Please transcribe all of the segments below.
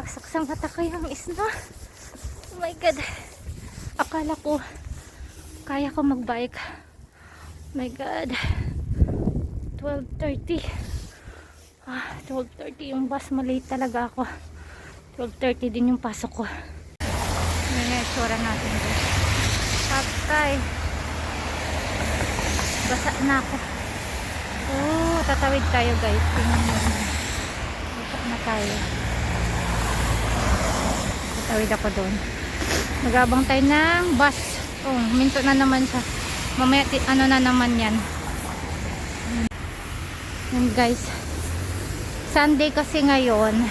Bumabagsak sa mata ko yung snow. Oh my god. Akala ko kaya ko magbike. Oh my god. 12:30. 12:30 yung bus. Malate talaga ako. 12:30 din yung pasok ko. Yan yung itsura natin guys. Patay. Basa na ako. Oh, tatawid tayo guys. Basa na tayo. Tatawid ako doon. Magabang tayo ng bus. Oh, minto na naman siya. Mamaya ano na naman yan. Yan guys. Sunday kasi ngayon.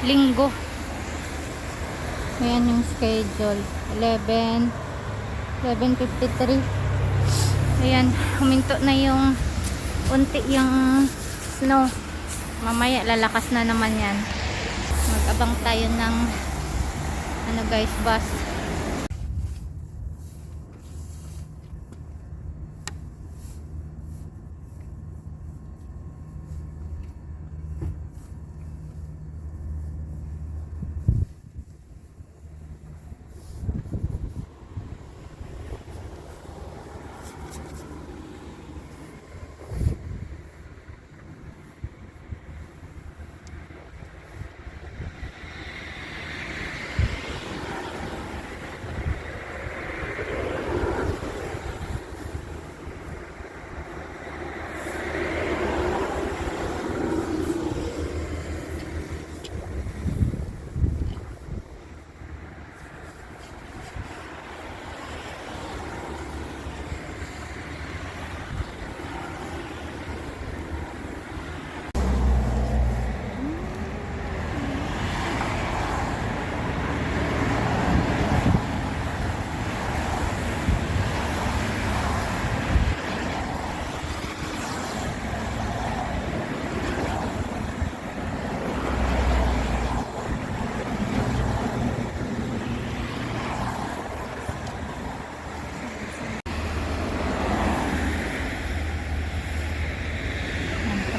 Linggo. Ayan yung schedule. 11:53. Ayan. Huminto na yung unti yung snow. Mamaya lalakas na naman yan. Mag-abang tayo ng ano guys, bus.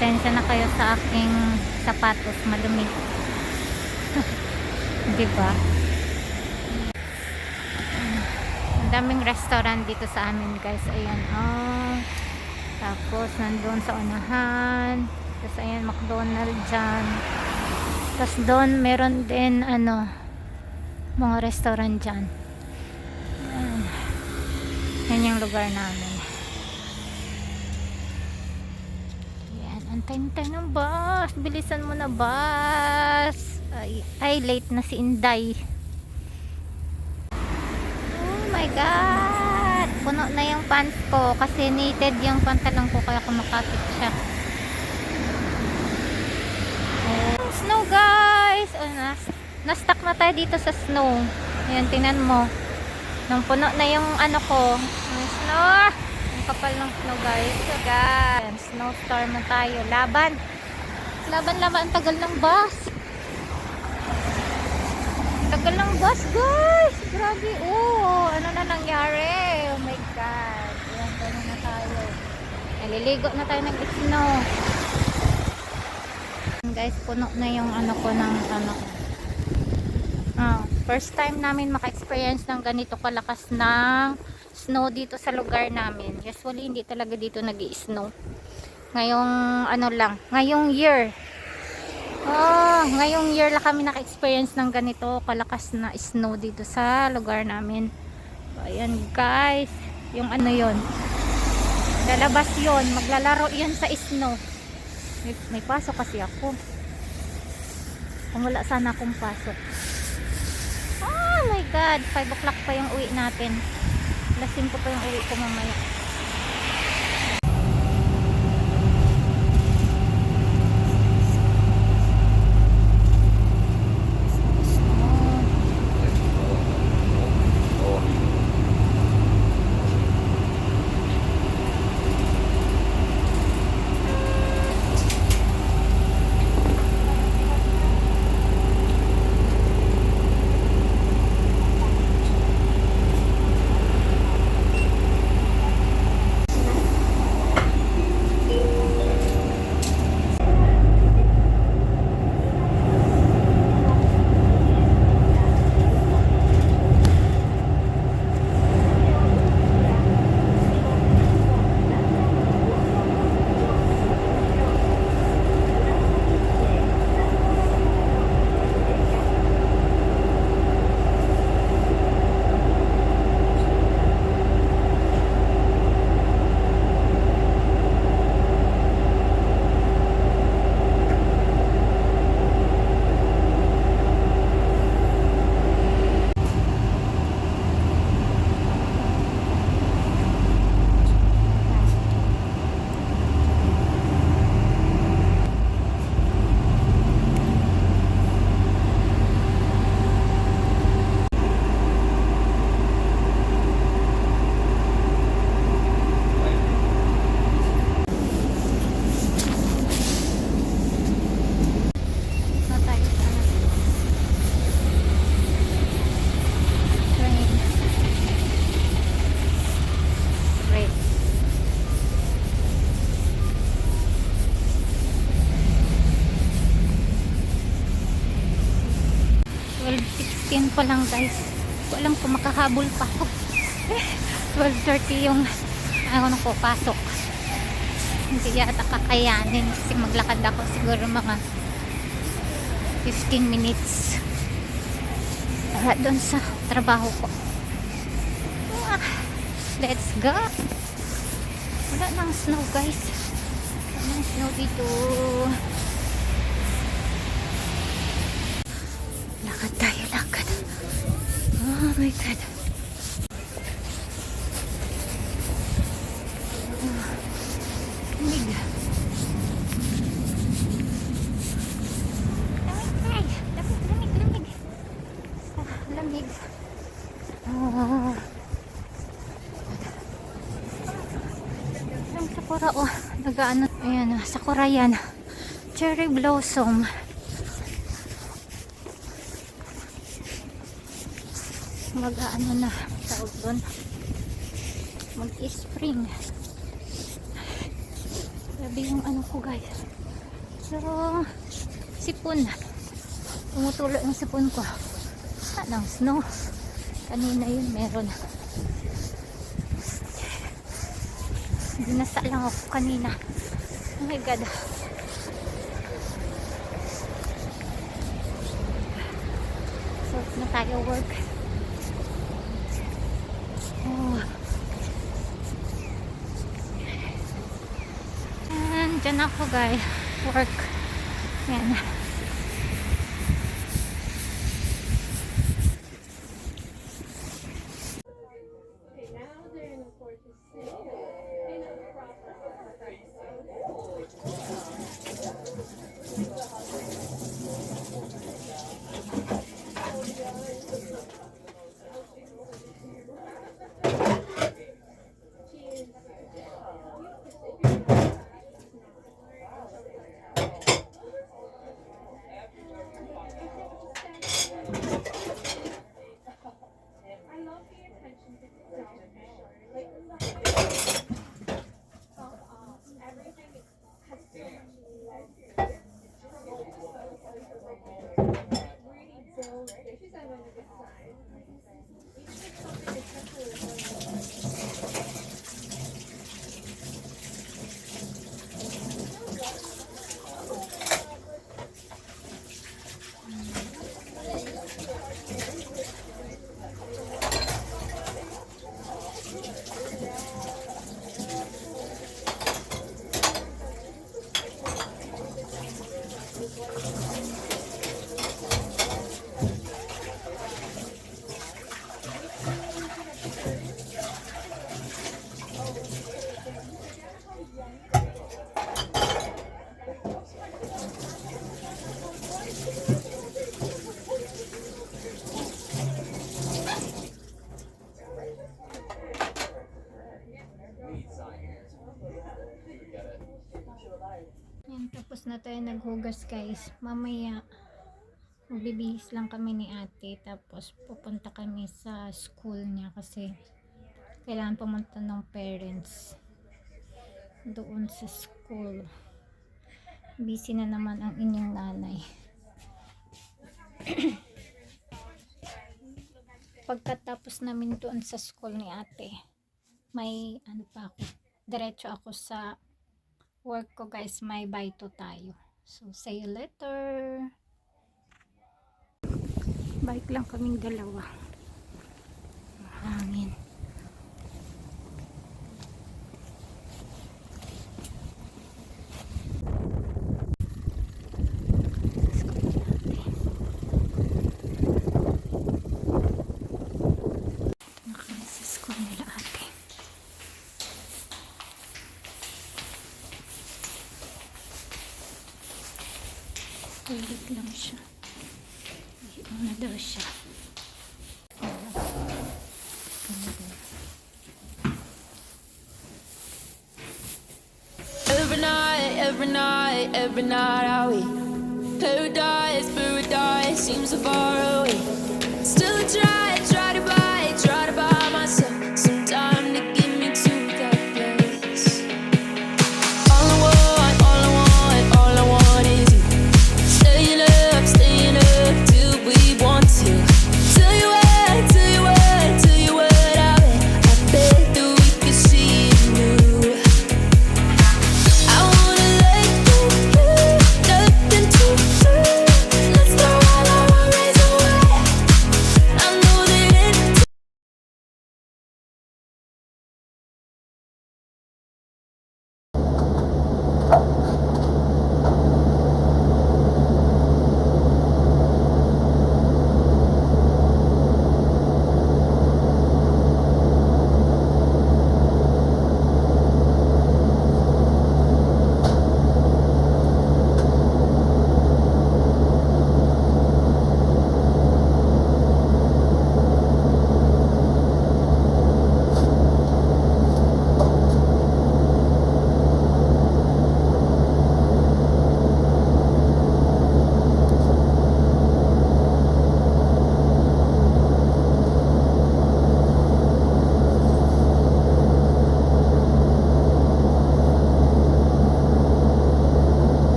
Pasensya na kayo sa aking sapatos, malumi. Diba? Ang daming restaurant dito sa amin guys. Ayan, oh. Tapos nandun sa unahan. Tapos ayan, McDonald's dyan. Tapos doon meron din ano, mga restaurant dyan. Ayan. Yan yung lugar namin. Antay ng bus. Bilisan mo na bus. Ay, late na si Inday. Oh my god. Puno na yung pants ko kasi knitted yung pantalon ko kaya kumakatik siya. Oh, snow guys. Oh, na-stuck na tayo dito sa snow. Ayan, tingnan mo. Nang puno na yung ano ko. Snow. Kapal ng snow guys. So guys, snowstorm na tayo. Laban. Ang tagal ng bus. Tagal ng bus guys. Grabe. Oh, ano na nangyari? Oh my god. Ayan, gano'n na tayo. Naliligo na tayo ng snow. Guys, puno na yung ano ko ng ano. First time namin maka-experience ng ganito kalakas ng snow dito sa lugar namin. Usually hindi talaga dito nag-i-snow. Ngayong ano lang, ngayong year. Ngayong year lang kami naka-experience ng ganito kalakas na snow dito sa lugar namin. So, ayan guys, yung ano yon. Lalabas yon, maglalaro yan sa snow. May pasok kasi ako. Kung wala sana akong pasok. Oh my god, 5 o'clock pa yung uwi natin. Lasing ko pa yung uwi ko mamaya. pa lang guys. Hindi ko alam kung makahabol pa ako. 12:30 yung ano ko pasok. Hindi yata kakayanin kasi maglakad ako siguro mga 15 minutes para doon sa trabaho ko. Let's go. Wala nang snow guys. Wala nang snow dito. Lakad tayo, lakad. Oh my god. Lamig. Ay, lamig. Lamig. Oh. Ang sakura, oh. Nagaano. Ayan, sakura yan. Cherry blossom. Mag-ano na. Tawag doon. Mag-spring. Sabi yung ano ko guys. So, sipon. Tumutulo yung sipon ko. Anong snow. Kanina yun meron. Binasa lang ako kanina. Oh my god. So, na tayo work. Oh. And dyan ako guys. Work. Yan. Yan, tapos na tayo naghugas guys. Mamaya magbibihis lang kami ni ate, tapos pupunta kami sa school niya kasi kailangan pumunta ng parents doon sa school. Busy na naman ang inyong nanay. Pagkatapos namin doon sa school ni ate, may ano pa ako, diretso ako sa work ko guys. May bye to tayo, so see you later. Bike lang kaming dalawa. Hangin. Nakasis ko nila ate. Toilet lang siya. Na daw siya. Every night I we paradise.